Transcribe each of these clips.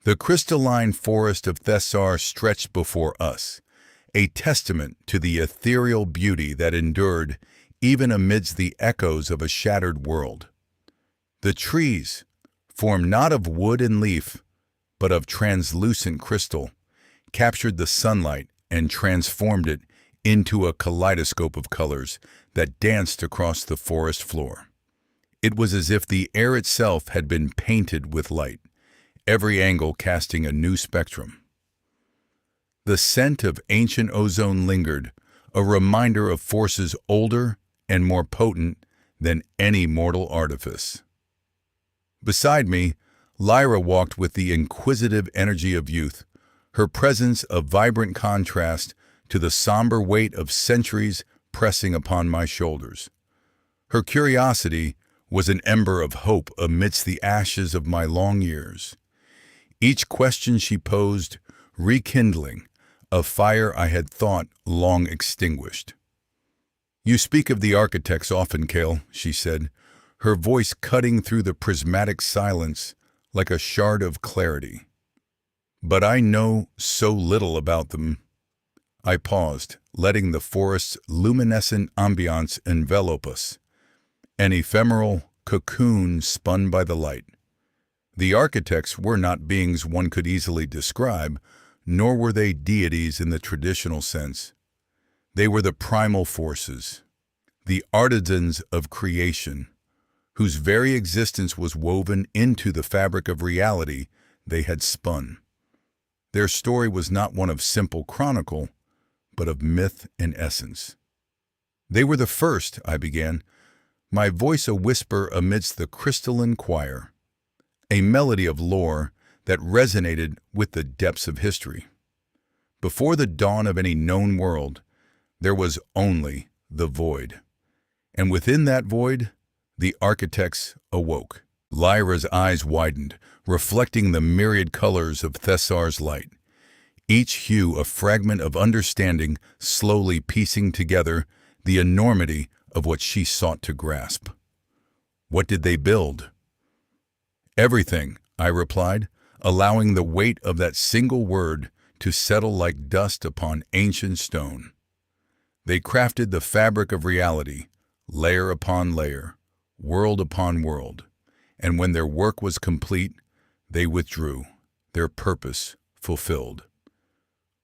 The crystalline forest of Thessar stretched before us, a testament to the ethereal beauty that endured even amidst the echoes of a shattered world. The trees, formed not of wood and leaf, but of translucent crystal, captured the sunlight and transformed it into a kaleidoscope of colors that danced across the forest floor. It was as if the air itself had been painted with light, every angle casting a new spectrum. The scent of ancient ozone lingered, a reminder of forces older and more potent than any mortal artifice. Beside me, Lyra walked with the inquisitive energy of youth, her presence a vibrant contrast to the somber weight of centuries pressing upon my shoulders. Her curiosity was an ember of hope amidst the ashes of my long years. Each question she posed, rekindling a fire I had thought long extinguished. "You speak of the architects often, Kael," she said, her voice cutting through the prismatic silence like a shard of clarity. "But I know so little about them." I paused, letting the forest's luminescent ambiance envelop us, an ephemeral cocoon spun by the light. The architects were not beings one could easily describe, nor were they deities in the traditional sense. They were the primal forces, the artisans of creation, whose very existence was woven into the fabric of reality they had spun. Their story was not one of simple chronicle, but of myth and essence. "They were the first," I began, my voice a whisper amidst the crystalline choir, a melody of lore that resonated with the depths of history. Before the dawn of any known world, there was only the void. And within that void, the architects awoke. Lyra's eyes widened, reflecting the myriad colors of Thessar's light, each hue a fragment of understanding slowly piecing together the enormity of what she sought to grasp. "What did they build?" "Everything," I replied, allowing the weight of that single word to settle like dust upon ancient stone. "They crafted the fabric of reality, layer upon layer, world upon world, and when their work was complete, they withdrew, their purpose fulfilled."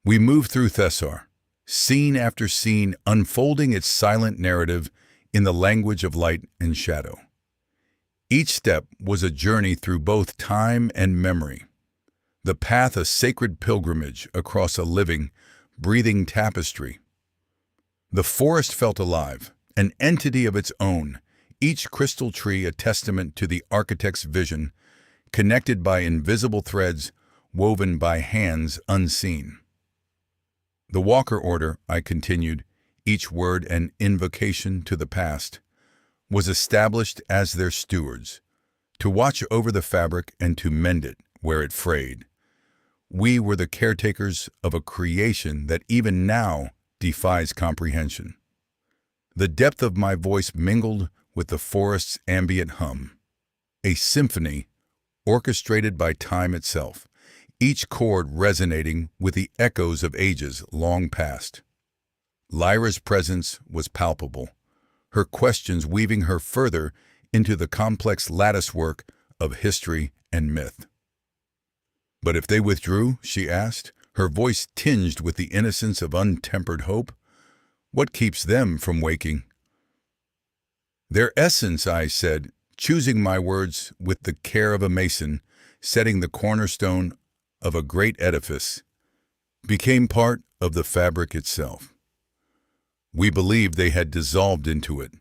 We moved through Thessar, scene after scene unfolding its silent narrative in the language of light and shadow. Each step was a journey through both time and memory, the path a sacred pilgrimage across a living, breathing tapestry. The forest felt alive, an entity of its own, each crystal tree a testament to the architect's vision, connected by invisible threads woven by hands unseen. "The Walker Order," I continued, each word an invocation to the past, "was established as their stewards, to watch over the fabric and to mend it where it frayed. We were the caretakers of a creation that even now defies comprehension." The depth of my voice mingled with the forest's ambient hum, a symphony orchestrated by time itself, each chord resonating with the echoes of ages long past. Lyra's presence was palpable, her questions weaving her further into the complex latticework of history and myth. "But if they withdrew," she asked, her voice tinged with the innocence of untempered hope, "what keeps them from waking?" "Their essence," I said, choosing my words with the care of a mason, setting the cornerstone of a great edifice, became part of the fabric itself. We believed they had dissolved into it,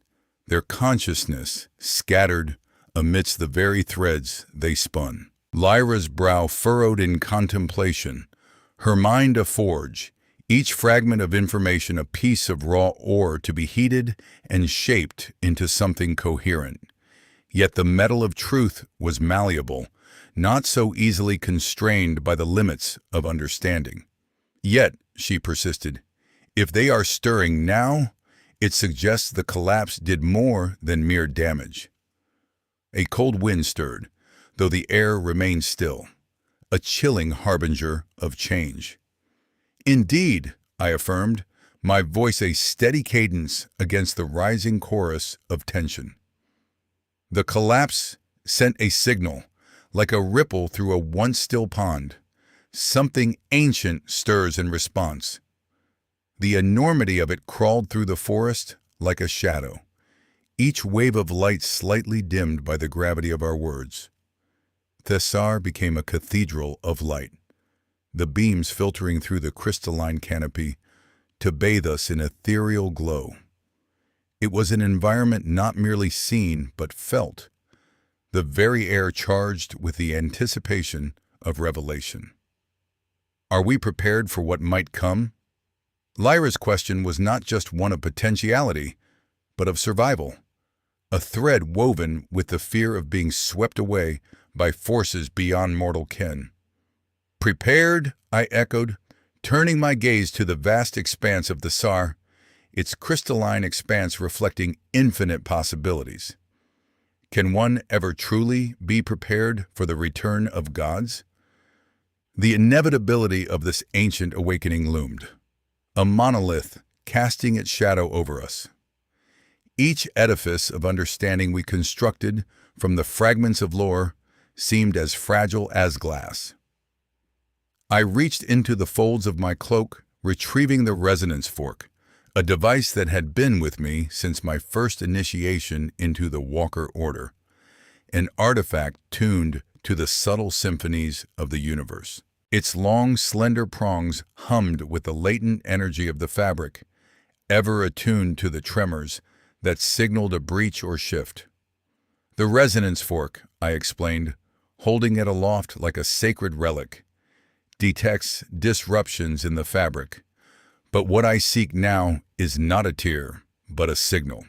their consciousness scattered amidst the very threads they spun. Lyra's brow furrowed in contemplation, her mind a forge, each fragment of information a piece of raw ore to be heated and shaped into something coherent. Yet the metal of truth was malleable, not so easily constrained by the limits of understanding. "Yet," she persisted, "if they are stirring now, it suggests the collapse did more than mere damage." A cold wind stirred, though the air remained still, a chilling harbinger of change. Indeed, I affirmed, my voice a steady cadence against the rising chorus of tension. The collapse sent a signal, like a ripple through a once still pond. Something ancient stirs in response. The enormity of it crawled through the forest like a shadow, each wave of light slightly dimmed by the gravity of our words. Thessar became a cathedral of light, the beams filtering through the crystalline canopy to bathe us in ethereal glow. It was an environment not merely seen but felt, the very air charged with the anticipation of revelation. Are we prepared for what might come? Lyra's question was not just one of potentiality, but of survival, a thread woven with the fear of being swept away by forces beyond mortal ken. Prepared, I echoed, turning my gaze to the vast expanse of the Thessar, its crystalline expanse reflecting infinite possibilities. Can one ever truly be prepared for the return of gods? The inevitability of this ancient awakening loomed, a monolith casting its shadow over us. Each edifice of understanding we constructed from the fragments of lore seemed as fragile as glass. I reached into the folds of my cloak, retrieving the resonance fork, a device that had been with me since my first initiation into the Walker Order, an artifact tuned to the subtle symphonies of the universe. Its long, slender prongs hummed with the latent energy of the fabric, ever attuned to the tremors that signaled a breach or shift. The resonance fork, I explained, holding it aloft like a sacred relic, detects disruptions in the fabric. But what I seek now is not a tear, but a signal.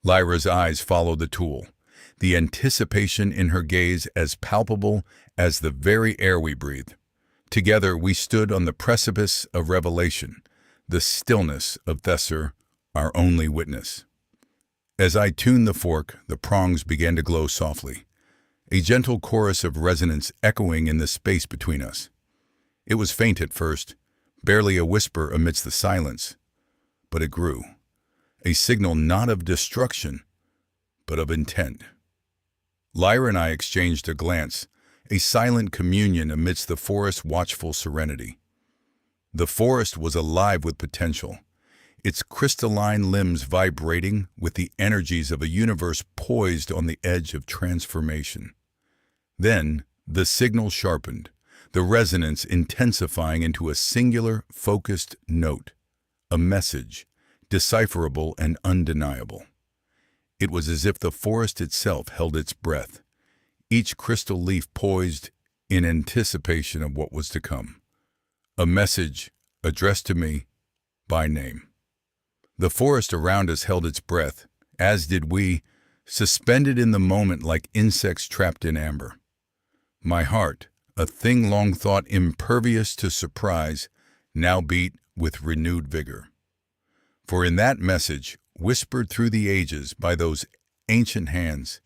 Lyra's eyes followed the tool, the anticipation in her gaze as palpable as the very air we breathed. Together we stood on the precipice of revelation, the stillness of Thessar, our only witness. As I tuned the fork, the prongs began to glow softly, a gentle chorus of resonance echoing in the space between us. It was faint at first, barely a whisper amidst the silence, but it grew, a signal not of destruction, but of intent. Lyra and I exchanged a glance, a silent communion amidst the forest's watchful serenity. The forest was alive with potential, its crystalline limbs vibrating with the energies of a universe poised on the edge of transformation. Then, the signal sharpened, the resonance intensifying into a singular, focused note, a message, decipherable and undeniable. It was as if the forest itself held its breath, each crystal leaf poised in anticipation of what was to come. A message addressed to me by name. The forest around us held its breath, as did we, suspended in the moment like insects trapped in amber. My heart, a thing long thought impervious to surprise, now beat with renewed vigor. For in that message, whispered through the ages by those ancient hands,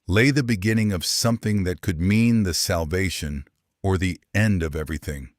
lay the beginning of something that could mean the salvation or the end of everything.